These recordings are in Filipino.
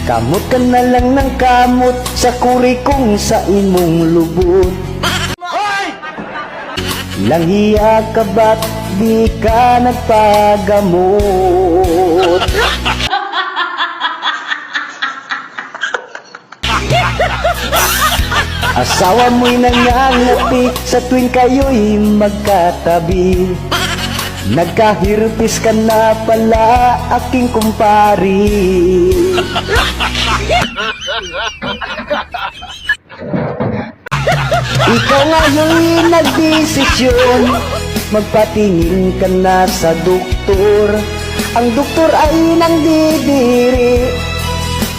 Kamot ka na lang ng kamot sa kuri kong sa imong lubot. Langhiya ka ba't di ka nagpagamot? Asawa mo'y nangangati sa tuwing kayo'y magkatabi. Nagkahirpis ka na pala, aking kumpari. Ikaw ngayon nagdesisyon, magpatingin ka na sa doktor. Ang doktor ay nangdidiri,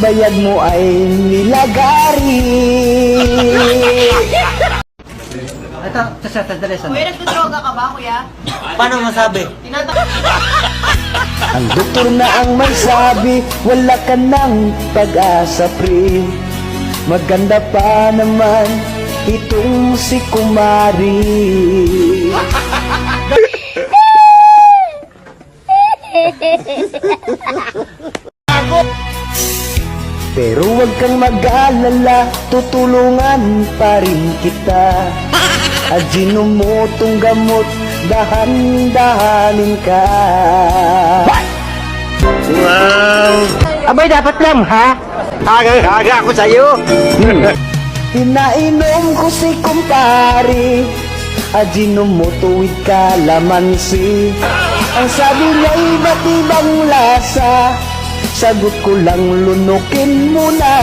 bayad mo ay nilagari. Ito, sandali. Kuya, nagdodroga ka ba, kuya? Paano masabi? Ang doktor na ang may sabi, wala ka ng pag-asa pre. Maganda pa naman itong si Kumari. Pero wag kang mag-alala, tutulungan pa rin kita. Ajinomoto gamot, dahan-dahanin ka. Wow! Abay, dapat lang, ha? Aga ako sa'yo. Pinainom ko si kumpari, Ajinomoto with kalamansi. Ang sabi niya'y iba't ibang lasa, sagot ko lang lunukin mo na.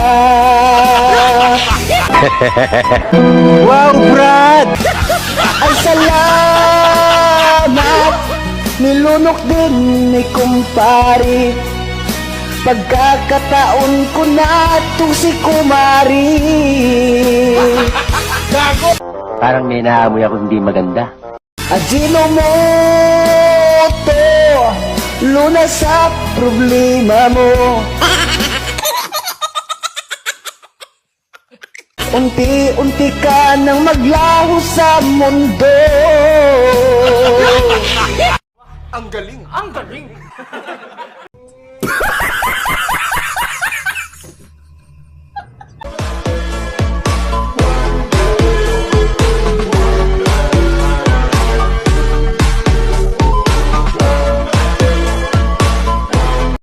Wow, Brad! Ay salamat, nilunok din ni kumpari. Pagkakataon ko na to si Kumari. Parang may naamoy ako hindi maganda. Ajinomoto, lunas sa problema mo. Unti-unti ka nang maglaho sa mundo. Ang galing! Ang galing!